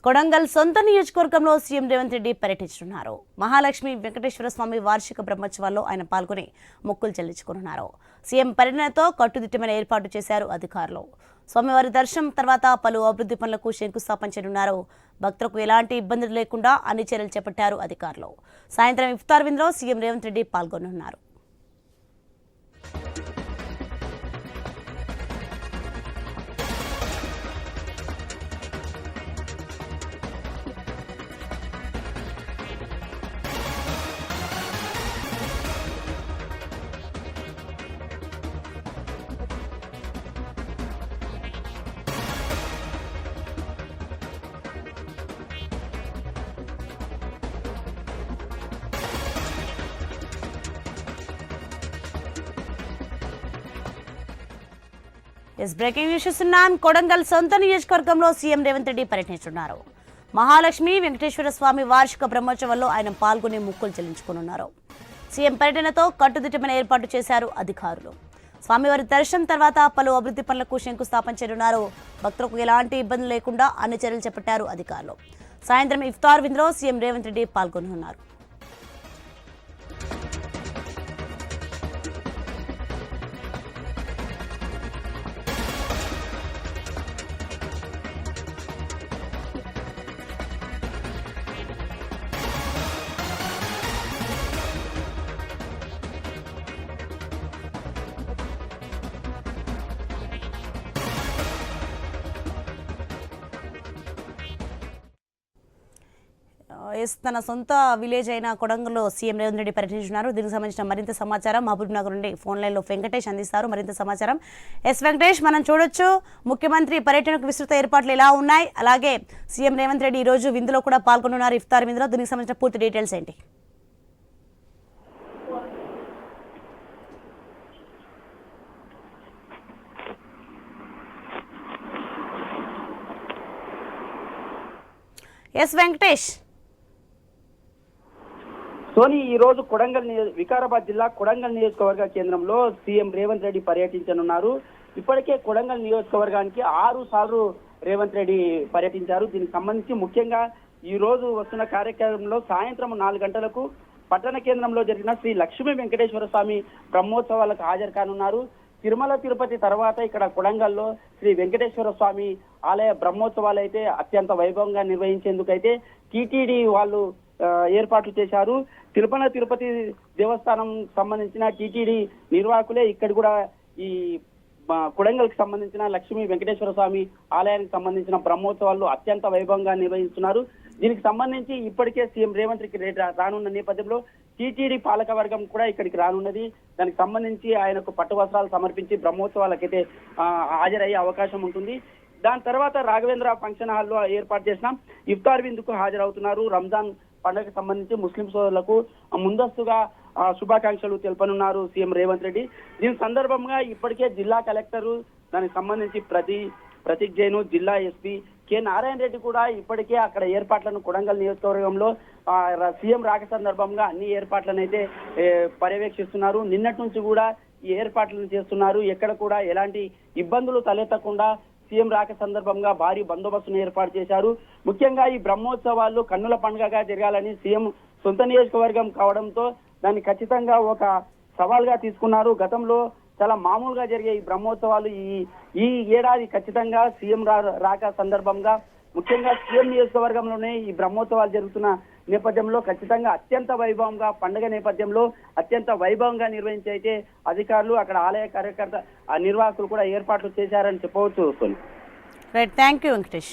కొడంగల్ సొంత నియోజకవర్గంలో సీఎం రేవంత్ రెడ్డి పర్యటించనున్నారు. మహాలక్ష్మి వెంకటేశ్వర స్వామి వార్షిక బ్రహ్మోత్సవాల్లో ఆయన పాల్గొని మొక్కులు చెల్లించుకున్నారు. సీఎం పర్యటనతో కట్టుదిట్టమైన ఏర్పాటు చేశారు అధికారులు. స్వామివారి దర్శనం తర్వాత పలు అభివృద్ధి పనులకు శంకుస్థాపన చేయనున్నారు. భక్తులకు ఎలాంటి ఇబ్బందులు లేకుండా అన్ని చర్యలు చేపట్టారు అధికారులు. సాయంత్రం ఇఫ్తార్ విందులో సీఎం రేవంత్ రెడ్డి పాల్గొనున్నారు. బ్రేకింగ్ న్యూస్ చూస్తున్నాం. కొడంగల్ సొంత నియోజకవర్గంలో సీఎం రేవంత్ రెడ్డి పర్యటించనున్నారు. మహాలక్ష్మి వెంకటేశ్వర స్వామి వార్షిక బ్రహ్మోత్సవాల్లో ఆయన పాల్గొని మొక్కులు చెల్లించుకున్నారు. సీఎం పర్యటనతో కట్టుదిట్టమైన ఏర్పాటు చేశారు అధికారులు. స్వామివారి దర్శనం తర్వాత పలు అభివృద్ధి పనులకు శంకుస్థాపన చేయనున్నారు. భక్తులకు ఎలాంటి ఇబ్బందులు లేకుండా అన్ని చర్యలు చేపట్టారు అధికారులు. సాయంత్రం ఇఫ్తార్ విందులో సీఎం రేవంత్ రెడ్డి పాల్గొనున్నారు. తన సొంత విలేజ్ అయిన కొడంగల్లో సీఎం రేవంత్ రెడ్డి పర్యటించున్నారు. దీనికి సంబంధించిన మరింత సమాచారం మహబూబ్ నగర్ నుండి ఫోన్ లైన్లో వెంకటేష్ అందిస్తారు. మరింత సమాచారం. వెంకటేష్, మనం చూడొచ్చు ముఖ్యమంత్రి పర్యటనకు విస్తృత ఏర్పాట్లు ఎలా ఉన్నాయి, అలాగే సీఎం రేవంత్ రెడ్డి ఈ రోజు విందులో కూడా పాల్గొనున్నారు, ఇఫ్తార్ విందులో. దీనికి సంబంధించిన పూర్తి డీటెయిల్స్ ఏంటి? వెంకటేష్. సోని, ఈ రోజు వికారాబాద్ జిల్లా కొడంగల్ నియోజకవర్గ కేంద్రంలో సీఎం రేవంత్ రెడ్డి పర్యటించనున్నారు. ఇప్పటికే కొడంగల్ నియోజకవర్గానికి 6 సార్లు రేవంత్ రెడ్డి పర్యటించారు. దీనికి సంబంధించి ముఖ్యంగా ఈ రోజు వస్తున్న కార్యక్రమంలో సాయంత్రం 4 గంటలకు పట్టణ కేంద్రంలో జరిగిన శ్రీ లక్ష్మీ వెంకటేశ్వర స్వామి బ్రహ్మోత్సవాలకు హాజరు కానున్నారు. తిరుమల తిరుపతి తర్వాత ఇక్కడ కొడంగల్లో శ్రీ వెంకటేశ్వర స్వామి ఆలయ బ్రహ్మోత్సవాలు అయితే అత్యంత వైభవంగా నిర్వహించేందుకైతే టీటీడీ వాళ్ళు ఏర్పాట్లు చేశారు. తిరుమల తిరుపతి దేవస్థానం సంబంధించిన టీటీడీ నిర్వాహకులే ఇక్కడ కూడా ఈ కొడంగల్కి సంబంధించిన లక్ష్మీ వెంకటేశ్వర స్వామి ఆలయానికి సంబంధించిన బ్రహ్మోత్సవాలు అత్యంత వైభవంగా నిర్వహిస్తున్నారు. దీనికి సంబంధించి ఇప్పటికే సీఎం రేవంత్ రెడ్డి రానున్న నేపథ్యంలో టీటీడీ పాలక వర్గం కూడా ఇక్కడికి రానున్నది. దానికి సంబంధించి ఆయనకు పట్టు వస్త్రాలు సమర్పించి బ్రహ్మోత్సవాలకైతే హాజరయ్యే అవకాశం ఉంటుంది. దాని తర్వాత రాఘవేంద్ర ఫంక్షన్ హాల్లో ఏర్పాటు చేసిన ఇఫ్తార్ విందుకు హాజరవుతున్నారు. రంజాన్ పండుగకు సంబంధించి ముస్లిం సోదరులకు ముందస్తుగా శుభాకాంక్షలు తెలుపనున్నారు సీఎం రేవంత్ రెడ్డి. దీని సందర్భంగా ఇప్పటికే జిల్లా కలెక్టరు, దానికి సంబంధించి ప్రతీక్ జైను, జిల్లా ఎస్పీ కె నారాయణ రెడ్డి కూడా ఇప్పటికే అక్కడ ఏర్పాట్లను కొడంగల్ నియోజకవర్గంలో సీఎం రాక సందర్భంగా అన్ని ఏర్పాట్లను అయితే పర్యవేక్షిస్తున్నారు. నిన్నటి నుంచి కూడా ఈ ఏర్పాట్లను చేస్తున్నారు. ఎక్కడ కూడా ఎలాంటి ఇబ్బందులు తలెత్తకుండా సీఎం రాక సందర్భంగా భారీ బందోబస్తును ఏర్పాటు చేశారు. ముఖ్యంగా ఈ బ్రహ్మోత్సవాలు కన్నుల పండుగగా జరగాలని సీఎం సొంత నియోజకవర్గం కావడంతో దాన్ని ఖచ్చితంగా ఒక సవాల్గా తీసుకున్నారు. గతంలో చాలా మామూలుగా జరిగే ఈ బ్రహ్మోత్సవాలు ఈ ఏడాది ఖచ్చితంగా సీఎం రాక సందర్భంగా ముఖ్యంగా సీఎం నియోజకవర్గంలోనే ఈ బ్రహ్మోత్సవాలు జరుగుతున్న నేపథ్యంలో ఖచ్చితంగా అత్యంత వైభవంగా పండుగ నేపథ్యంలో అత్యంత వైభవంగా నిర్వహించి అయితే అధికారులు అక్కడ ఆలయ కార్యకర్త నిర్వాహకులు కూడా ఏర్పాట్లు చేశారని చెప్పవచ్చు. Right, thank you Venkatesh.